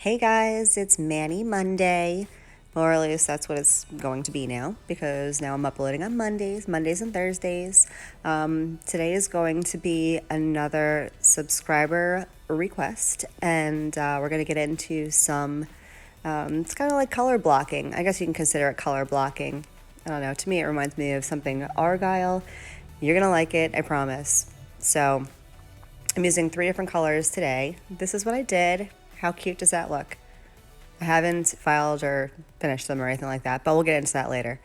Hey guys, it's Manny Monday, or at least that's what it's going to be now because now I'm uploading on Mondays and Thursdays. Today is going to be another subscriber request, and we're going to get into some, it's kind of like color blocking. I guess you can consider it color blocking. I don't know, to me it reminds me of something Argyle. You're going to like it, I promise. So, I'm using 3 different colors today. This is what I did. How cute does that look? I haven't filed or finished them or anything like that, but we'll get into that later.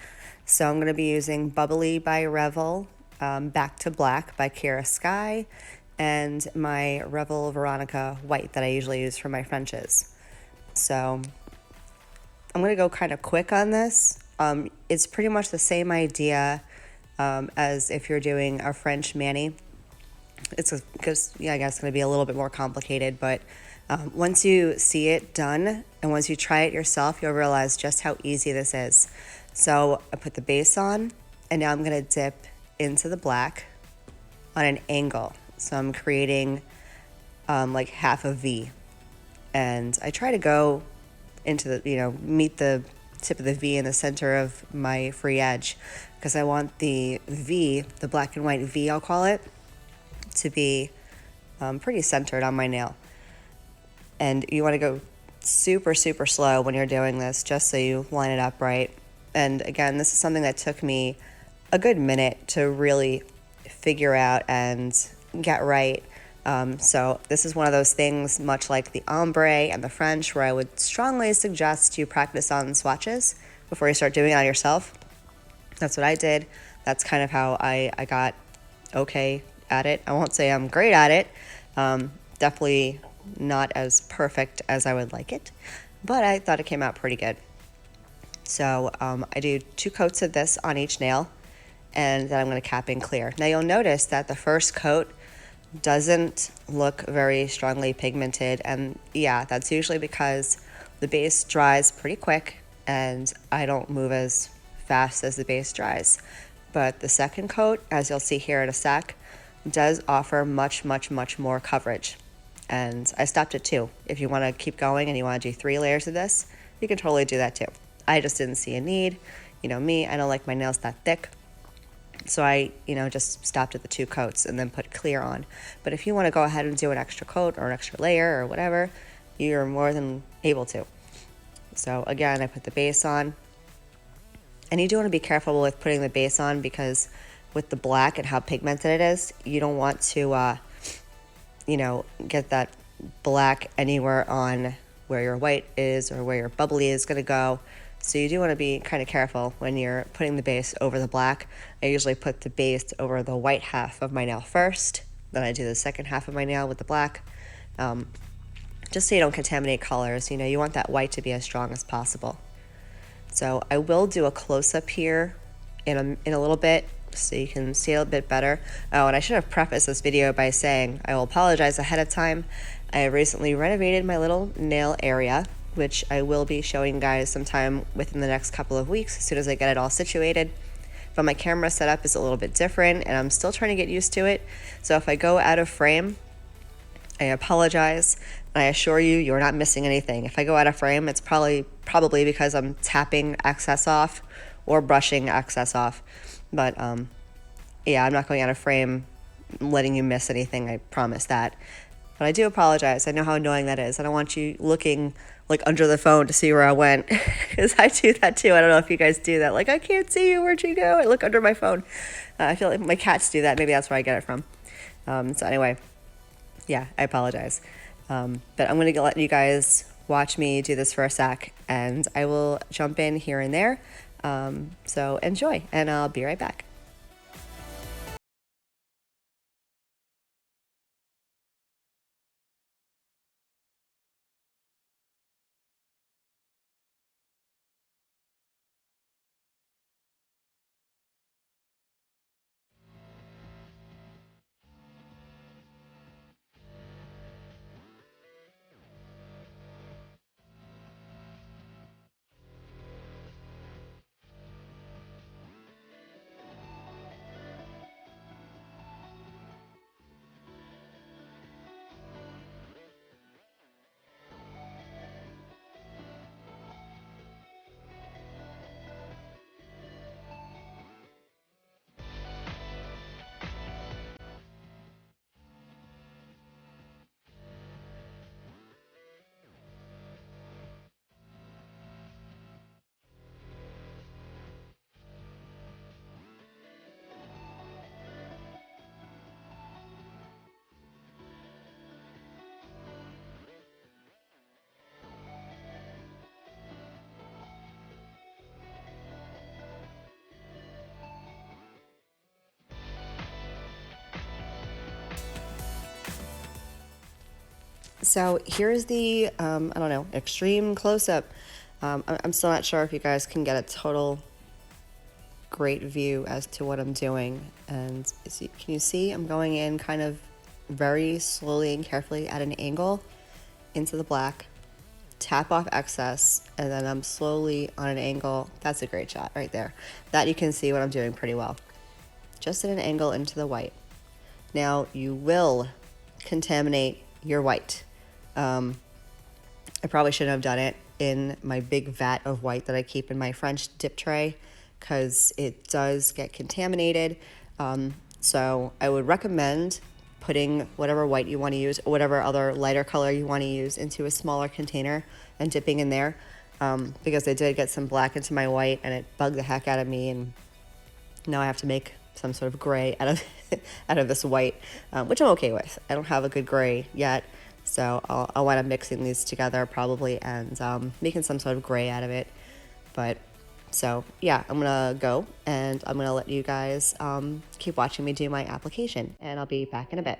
So I'm going to be using Bubbly by Revel, Back to Black by Kiara Sky, and my Revel Veronica white that I usually use for my Frenches. So I'm going to go kind of quick on this. It's pretty much the same idea as if you're doing a French mani. Because I guess it's going to be a little bit more complicated, but once you see it done and once you try it yourself, you'll realize just how easy this is. So I put the base on, and now I'm going to dip into the black on an angle. So I'm creating like half a V, and I try to go into the, meet the tip of the V in the center of my free edge because I want the V, the black and white V, I'll call it, to be pretty centered on my nail. And you want to go super, super slow when you're doing this just so you line it up right. And again, this is something that took me a good minute to really figure out and get right. So this is one of those things, much like the ombre and the French, where I would strongly suggest you practice on swatches before you start doing it on yourself. That's what I did. That's kind of how I got okay at it. I won't say I'm great at it. Definitely not as perfect as I would like it, but I thought it came out pretty good. So I do 2 coats of this on each nail, and then I'm going to cap in clear. Now you'll notice that the first coat doesn't look very strongly pigmented, and yeah, that's usually because the base dries pretty quick and I don't move as fast as the base dries. But the second coat, as you'll see here in a sec, does offer much, much, much more coverage. And I stopped at 2. If you want to keep going and you want to do 3 layers of this, you can totally do that too. I just didn't see a need. You know me, I don't like my nails that thick. So I, just stopped at the 2 coats and then put clear on. But if you want to go ahead and do an extra coat or an extra layer or whatever, you're more than able to. So again, I put the base on. And you do want to be careful with putting the base on because with the black and how pigmented it is, you don't want to, get that black anywhere on where your white is or where your bubbly is going to go. So you do want to be kind of careful when you're putting the base over the black. I usually put the base over the white half of my nail first, then I do the second half of my nail with the black, just so you don't contaminate colors. You want that white to be as strong as possible. So I will do a close-up here in a little bit so you can see it a bit better. Oh, and I should have prefaced this video by saying I will apologize ahead of time. I have recently renovated my little nail area, which I will be showing you guys sometime within the next couple of weeks as soon as I get it all situated. But my camera setup is a little bit different and I'm still trying to get used to it. So if I go out of frame, I apologize. And I assure you, you're not missing anything. If I go out of frame, it's probably because I'm tapping excess off or brushing excess off. But yeah, I'm not going out of frame letting you miss anything, I promise that. But I do apologize. I know how annoying that is. I don't want you looking like under the phone to see where I went because I do that too. I don't know if you guys do that. Like, I can't see you. Where'd you go? I look under my phone. I feel like my cats do that. Maybe that's where I get it from. So anyway, yeah, I apologize. But I'm going to let you guys watch me do this for a sec, and I will jump in here and there. So enjoy, and I'll be right back. So here's the, I don't know, extreme close-up. I'm still not sure if you guys can get a total great view as to what I'm doing. And can you see I'm going in kind of very slowly and carefully at an angle into the black, tap off excess, and then I'm slowly on an angle. That's a great shot right there. That you can see what I'm doing pretty well. Just at an angle into the white. Now you will contaminate your white. I probably shouldn't have done it in my big vat of white that I keep in my French dip tray because it does get contaminated. So I would recommend putting whatever white you want to use or whatever other lighter color you want to use into a smaller container and dipping in there, because I did get some black into my white and it bugged the heck out of me, and now I have to make some sort of gray out of out of this white, which I'm okay with. I don't have a good gray yet, so I'll wind up mixing these together probably and making some sort of gray out of it. But so yeah, I'm gonna go and I'm gonna let you guys keep watching me do my application, and I'll be back in a bit.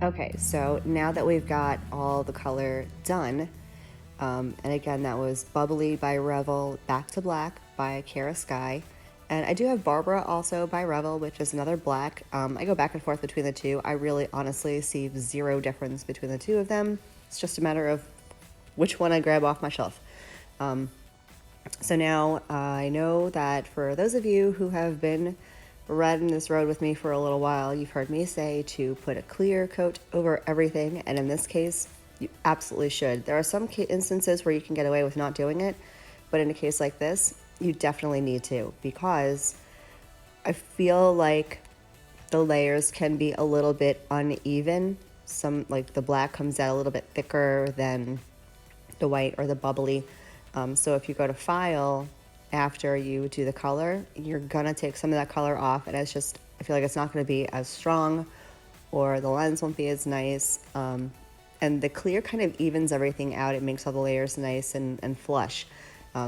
Okay, so now that we've got all the color done, and again, that was Bubbly by Revel, Back to Black by Kiara Sky. And I do have Barbara also by Revel, which is another black. I go back and forth between the two. I really honestly see zero difference between the two of them. It's just a matter of which one I grab off my shelf. So now I know that for those of you who have been riding this road with me for a little while, you've heard me say to put a clear coat over everything, and in this case, you absolutely should. There are some instances where you can get away with not doing it, but in a case like this, you definitely need to, because I feel like the layers can be a little bit uneven. Some, like the black comes out a little bit thicker than the white or the bubbly. So if you go to file after you do the color, you're gonna take some of that color off, and it's just, I feel like it's not gonna be as strong, or the lens won't be as nice. And the clear kind of evens everything out. It makes all the layers nice and flush.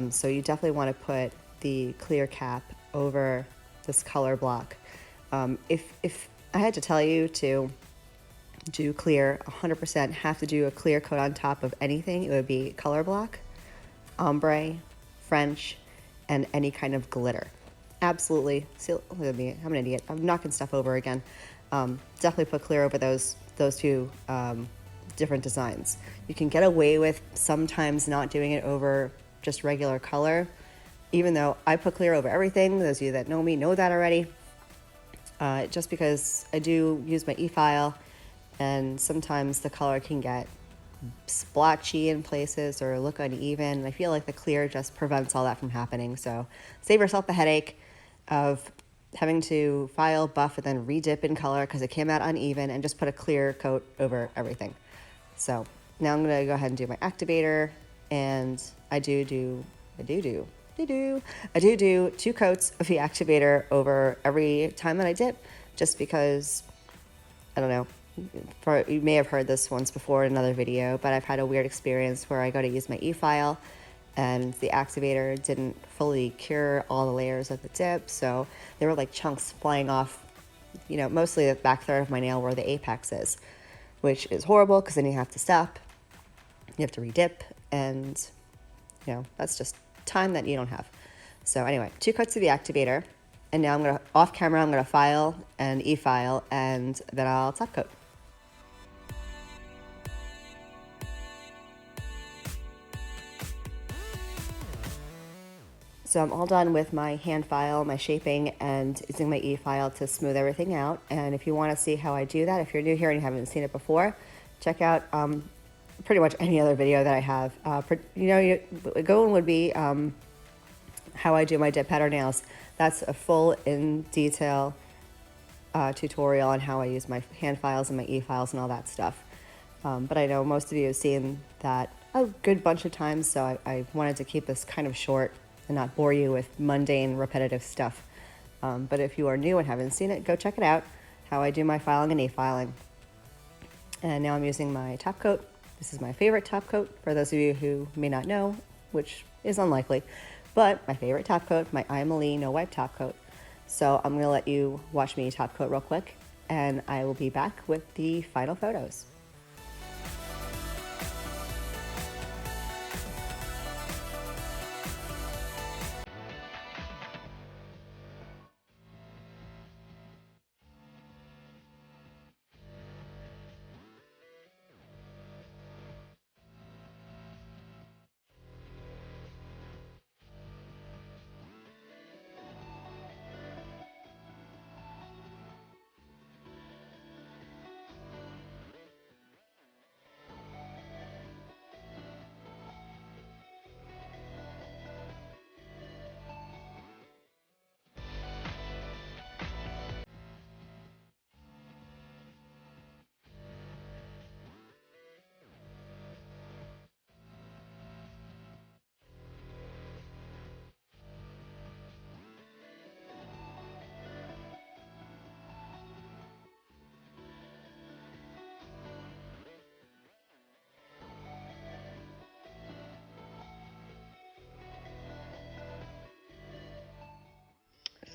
So you definitely want to put the clear cap over this color block. If I had to tell you to do clear, 100% have to do a clear coat on top of anything, it would be color block, ombre, French, and any kind of glitter. Absolutely. See, look at me, I'm an idiot. I'm knocking stuff over again. Definitely put clear over those two different designs. You can get away with sometimes not doing it over just regular color, even though I put clear over everything. Those of you that know me know that already. Just because I do use my e-file, and sometimes the color can get splotchy in places or look uneven. I feel like the clear just prevents all that from happening. So save yourself the headache of having to file, buff, and then redip in color because it came out uneven, and just put a clear coat over everything. So now I'm gonna go ahead and do my activator, and I do 2 coats of the activator over every time that I dip, just because, I don't know, you may have heard this once before in another video, but I've had a weird experience where I go to use my e-file and the activator didn't fully cure all the layers of the dip, so there were like chunks flying off, mostly the back third of my nail where the apex is, which is horrible because then you have to stop, you have to redip, and that's just time that you don't have. So anyway, 2 coats of the activator, and now off camera, I'm gonna file and e-file, and then I'll top coat. So I'm all done with my hand file, my shaping, and using my e-file to smooth everything out. And if you want to see how I do that, if you're new here and you haven't seen it before, check out pretty much any other video that I have. A good one would be how I do my dip pattern nails. That's a full in detail tutorial on how I use my hand files and my e-files and all that stuff. But I know most of you have seen that a good bunch of times, so I wanted to keep this kind of short and not bore you with mundane, repetitive stuff. But if you are new and haven't seen it, go check it out, how I do my filing and e-filing. And now I'm using my top coat. This is my favorite top coat, for those of you who may not know, which is unlikely, but my favorite top coat, my Aimeili no wipe top coat. So I'm gonna let you watch me top coat real quick, and I will be back with the final photos.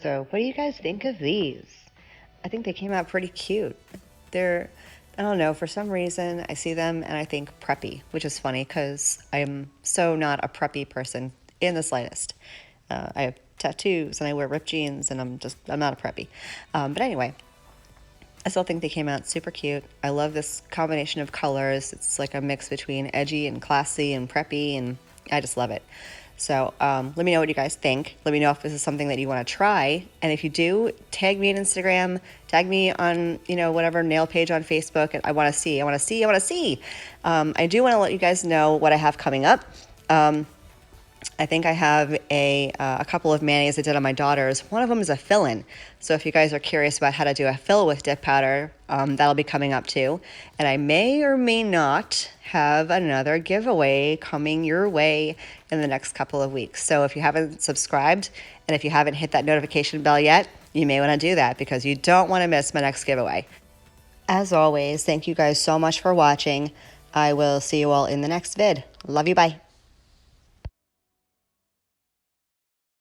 So what do you guys think of these? I think they came out pretty cute. They're I don't know, for some reason I see them and I think preppy, which is funny because I'm so not a preppy person in the slightest. I have tattoos and I wear ripped jeans and I'm not a preppy. But anyway, I still think they came out super cute. I love this combination of colors. It's like a mix between edgy and classy and preppy, and I just love it. So let me know what you guys think. Let me know if this is something that you want to try. And if you do, tag me on Instagram, tag me on, whatever nail page on Facebook. I want to see. I do want to let you guys know what I have coming up. I think I have a couple of manis I did on my daughters. One of them is a fill-in. So if you guys are curious about how to do a fill with dip powder, that'll be coming up too. And I may or may not have another giveaway coming your way in the next couple of weeks. So if you haven't subscribed and if you haven't hit that notification bell yet, you may want to do that because you don't want to miss my next giveaway. As always, thank you guys so much for watching. I will see you all in the next vid. Love you, bye.